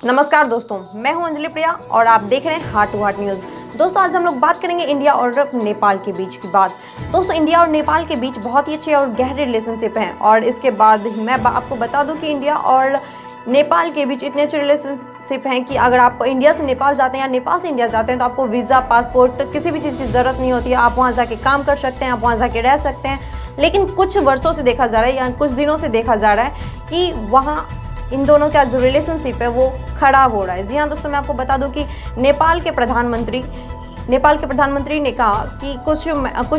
नमस्कार दोस्तों, मैं हूं अंजलि प्रिया और आप देख रहे हैं हार्ट टू हार्ट न्यूज़। दोस्तों आज हम लोग बात करेंगे इंडिया और नेपाल के बीच की बात। दोस्तों इंडिया और नेपाल के बीच बहुत ही अच्छे और गहरे रिलेशनशिप हैं और इसके बाद मैं आपको बता दूं कि इंडिया और नेपाल के बीच इतने अच्छे रिलेशनशिप हैं कि अगर आप इंडिया से नेपाल जाते हैं या नेपाल से इंडिया जाते हैं तो आपको वीज़ा, पासपोर्ट, किसी भी चीज़ की ज़रूरत नहीं होती है। आप वहाँ जाके काम कर सकते हैं, आप वहाँ जाके रह सकते हैं। लेकिन कुछ वर्षों से देखा जा रहा है या कुछ दिनों से देखा जा रहा है कि वहाँ इन दोनों का जो रिलेशनशिप है वो खराब हो रहा है। जी हाँ दोस्तों, मैं आपको बता दूं कि नेपाल के प्रधानमंत्री ने कहा कि कुछ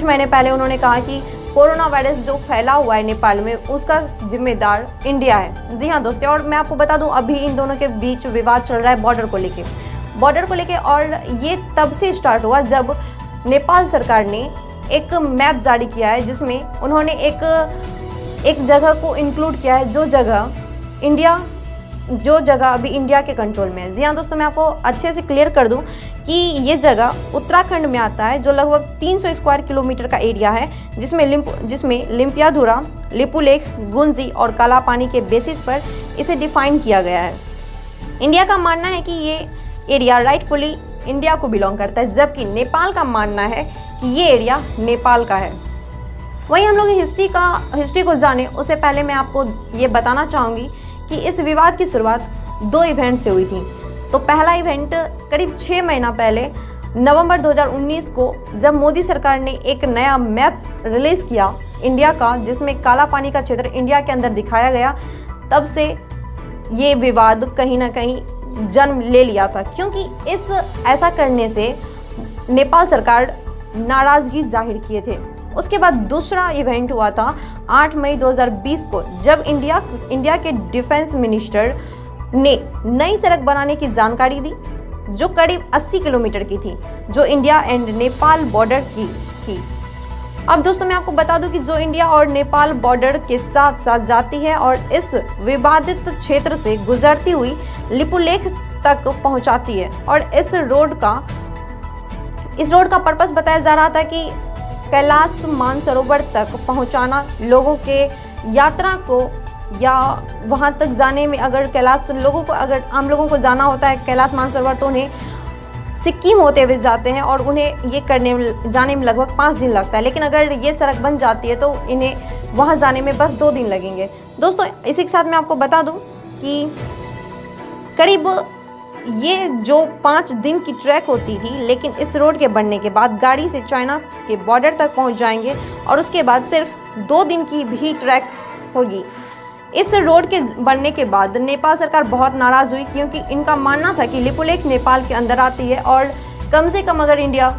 महीने पहले उन्होंने कहा कि कोरोना वायरस जो फैला हुआ है नेपाल में उसका जिम्मेदार इंडिया है। जी हाँ दोस्तों, और मैं आपको बता दूं अभी इन दोनों के बीच विवाद चल रहा है बॉर्डर को लेके और ये तब से स्टार्ट हुआ जब नेपाल सरकार ने एक मैप जारी किया है जिसमें उन्होंने एक जगह को इंक्लूड किया है जो जगह अभी इंडिया के कंट्रोल में है। जी हाँ दोस्तों, मैं आपको अच्छे से क्लियर कर दूं कि ये जगह उत्तराखंड में आता है जो लगभग 300 स्क्वायर किलोमीटर का एरिया है जिसमें लिम्पियाधुरा, लिपुलेख, गुंजी और कालापानी के बेसिस पर इसे डिफाइन किया गया है। इंडिया का मानना है कि ये एरिया राइटफुली इंडिया को बिलोंग करता है, जबकि नेपाल का मानना है कि ये एरिया नेपाल का है। वहीं हम लोग हिस्ट्री को जाने उससे पहले मैं आपको ये बताना चाहूँगी कि इस विवाद की शुरुआत 2 इवेंट से हुई थी। तो पहला इवेंट करीब 6 महीना पहले नवंबर 2019 को जब मोदी सरकार ने एक नया मैप रिलीज़ किया इंडिया का जिसमें काला पानी का क्षेत्र इंडिया के अंदर दिखाया गया। तब से ये विवाद कहीं ना कहीं जन्म ले लिया था, क्योंकि ऐसा करने से नेपाल सरकार नाराज़गी जाहिर किए थे। उसके बाद दूसरा इवेंट हुआ था 8 मई 2020 को जब इंडिया के डिफेंस मिनिस्टर ने नई सड़क बनाने की जानकारी दी जो करीब 80 किलोमीटर की थी, जो इंडिया एंड नेपाल बॉर्डर की थी। अब दोस्तों मैं आपको बता दूं कि जो इंडिया और नेपाल बॉर्डर के साथ साथ जाती है और इस विवादित क्षेत्र से गुजरती हुई लिपुलेख तक पहुंचाती है। और इस रोड का पर्पस बताया जा रहा था कि कैलाश मानसरोवर तक पहुंचाना, लोगों के यात्रा को या वहां तक जाने में अगर आम लोगों को जाना होता है कैलाश मानसरोवर तो उन्हें सिक्किम होते हुए जाते हैं और उन्हें ये जाने में लगभग 5 दिन लगता है। लेकिन अगर ये सड़क बन जाती है तो इन्हें वहां जाने में बस 2 दिन लगेंगे। दोस्तों इसी के साथ मैं आपको बता दूं कि करीब ये जो 5 दिन की ट्रैक होती थी, लेकिन इस रोड के बनने के बाद गाड़ी से चाइना के बॉर्डर तक पहुंच जाएंगे और उसके बाद सिर्फ 2 दिन की भी ट्रैक होगी। इस रोड के बनने के बाद नेपाल सरकार बहुत नाराज़ हुई, क्योंकि इनका मानना था कि लिपुलेख नेपाल के अंदर आती है और कम से कम अगर इंडिया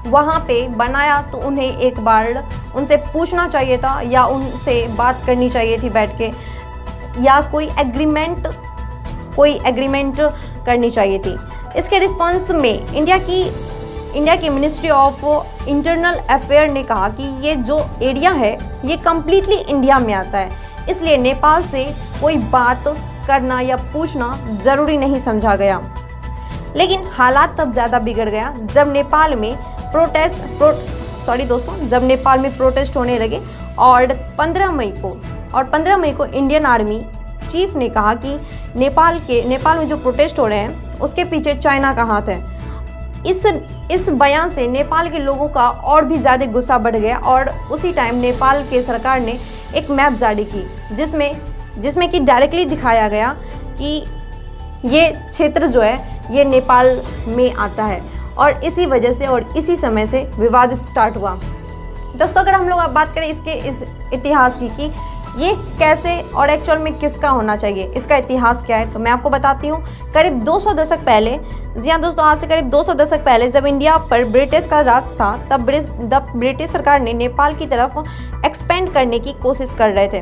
वहाँ पे बनाया तो उन्हें एक बार उनसे पूछना चाहिए था या उनसे बात करनी चाहिए थी बैठ के, या कोई एग्रीमेंट करनी चाहिए थी। इसके रिस्पॉन्स में इंडिया की मिनिस्ट्री ऑफ इंटरनल अफेयर ने कहा कि ये जो एरिया है ये कम्प्लीटली इंडिया में आता है, इसलिए नेपाल से कोई बात करना या पूछना ज़रूरी नहीं समझा गया। लेकिन हालात तब ज़्यादा बिगड़ गया जब नेपाल में प्रोटेस्ट होने लगे और 15 मई को इंडियन आर्मी चीफ ने कहा कि नेपाल में जो प्रोटेस्ट हो रहे हैं उसके पीछे चाइना का हाथ है। इस बयान से नेपाल के लोगों का और भी ज़्यादा गुस्सा बढ़ गया और उसी टाइम नेपाल के सरकार ने एक मैप जारी की जिसमें कि डायरेक्टली दिखाया गया कि ये क्षेत्र जो है ये नेपाल में आता है। और इसी वजह से और इसी समय से विवाद स्टार्ट हुआ। दोस्तों अगर हम लोग अब बात करें इस इतिहास की कि ये कैसे और एक्चुअल में किसका होना चाहिए, इसका इतिहास क्या है, तो मैं आपको बताती हूँ। करीब 200 दशक पहले, जी हाँ दोस्तों, आज से करीब 200 दशक पहले जब इंडिया पर ब्रिटिश का राज था तब ब्रिटिश सरकार ने नेपाल की तरफ एक्सपेंड करने की कोशिश कर रहे थे।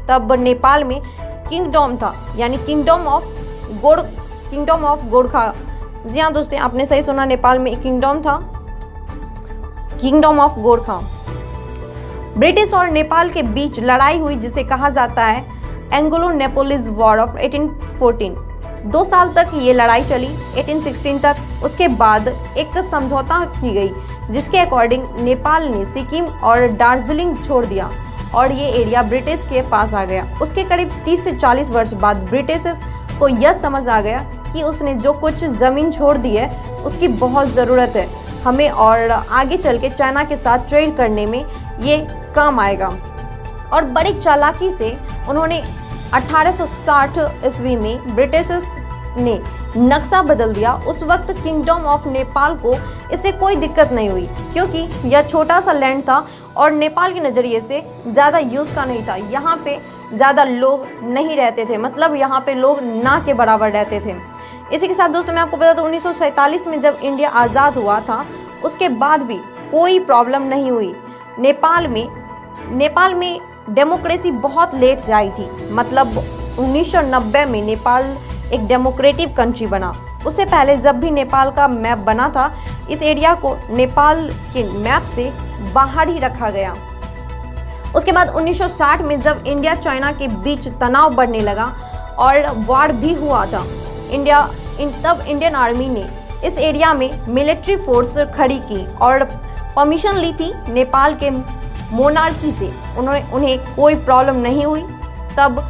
तब नेपाल में किंगडम था, यानी किंगडम ऑफ गोरखा। जी हाँ दोस्तों, आपने सही सुना, नेपाल में किंगडम था, किंगडम ऑफ गोरखा। ब्रिटिश और नेपाल के बीच लड़ाई हुई जिसे कहा जाता है एंग्लो नेपोलिस वॉर ऑफ 1814। 2 साल तक ये लड़ाई चली, 1816 तक। उसके बाद एक समझौता की गई जिसके अकॉर्डिंग नेपाल ने सिक्किम और दार्जिलिंग छोड़ दिया और ये एरिया ब्रिटिश के पास आ गया। उसके करीब 30 से 40 वर्ष बाद ब्रिटिश को यह समझ आ गया कि उसने जो कुछ ज़मीन छोड़ दी है उसकी बहुत ज़रूरत है हमें, और आगे चल के चाइना के साथ ट्रेड करने में ये काम आएगा। और बड़ी चालाकी से उन्होंने 1860 ईस्वी में ब्रिटिशर्स ने नक्शा बदल दिया। उस वक्त किंगडम ऑफ नेपाल को इससे कोई दिक्कत नहीं हुई, क्योंकि यह छोटा सा लैंड था और नेपाल के नज़रिए से ज़्यादा यूज़ का नहीं था। यहाँ पे ज़्यादा लोग नहीं रहते थे, मतलब यहाँ पे लोग ना के बराबर रहते थे। इसी के साथ दोस्तों मैं आपको बता दूं 1947 में जब इंडिया आज़ाद हुआ था उसके बाद भी कोई प्रॉब्लम नहीं हुई। नेपाल में डेमोक्रेसी बहुत लेट से आई थी, मतलब 1990 में नेपाल एक डेमोक्रेटिक कंट्री बना। उससे पहले जब भी नेपाल का मैप बना था इस एरिया को नेपाल के मैप से बाहर ही रखा गया। उसके बाद 1960 में जब इंडिया चाइना के बीच तनाव बढ़ने लगा और वॉर भी हुआ था, तब इंडियन आर्मी ने इस एरिया में मिलिट्री फोर्स खड़ी की और परमिशन ली थी नेपाल के मोनार्की से। उन्हें कोई प्रॉब्लम नहीं हुई। तब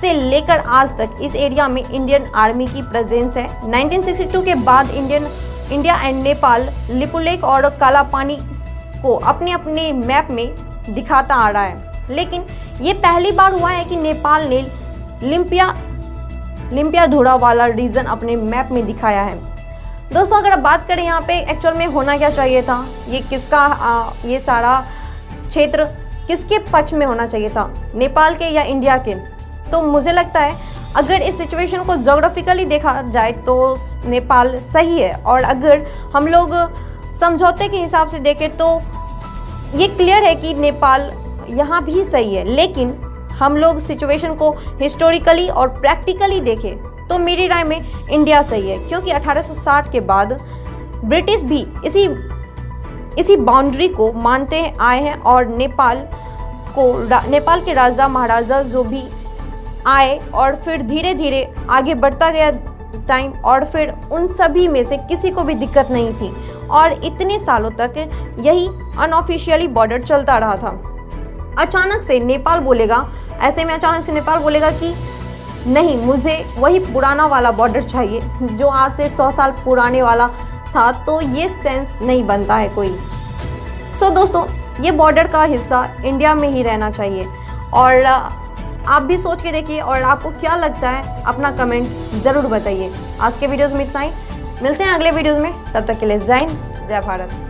से लेकर आज तक इस एरिया में इंडियन आर्मी की प्रेजेंस है। 1962 के बाद इंडिया एंड नेपाल लिपुलेख और कालापानी को अपने अपने मैप में दिखाता आ रहा है, लेकिन ये पहली बार हुआ है कि नेपाल ने लिम्पियाधुरा वाला रीजन अपने मैप में दिखाया है। दोस्तों अगर आप बात करें यहाँ पे एक्चुअल में होना क्या चाहिए था, ये सारा क्षेत्र किसके पक्ष में होना चाहिए था, नेपाल के या इंडिया के? तो मुझे लगता है अगर इस सिचुएशन को जोग्राफिकली देखा जाए तो नेपाल सही है, और अगर हम लोग समझौते के हिसाब से देखें तो ये क्लियर है कि नेपाल यहाँ भी सही है। लेकिन हम लोग सिचुएशन को हिस्टोरिकली और प्रैक्टिकली देखें तो मेरी राय में इंडिया सही है, क्योंकि 1860 के बाद ब्रिटिश भी इसी बाउंड्री को मानते आए हैं और नेपाल के राजा महाराजा जो भी आए और फिर धीरे धीरे आगे बढ़ता गया टाइम, और फिर उन सभी में से किसी को भी दिक्कत नहीं थी और इतने सालों तक यही अनऑफिशियली बॉर्डर चलता रहा था। अचानक से नेपाल बोलेगा कि नहीं, मुझे वही पुराना वाला बॉर्डर चाहिए जो आज से 100 साल पुराने वाला था, तो ये सेंस नहीं बनता है कोई। सो दोस्तों ये बॉर्डर का हिस्सा इंडिया में ही रहना चाहिए, और आप भी सोच के देखिए और आपको क्या लगता है अपना कमेंट ज़रूर बताइए। आज के वीडियोज़ में इतना ही, मिलते हैं अगले वीडियोज़ में, तब तक के लिए जय हिंद, जय भारत।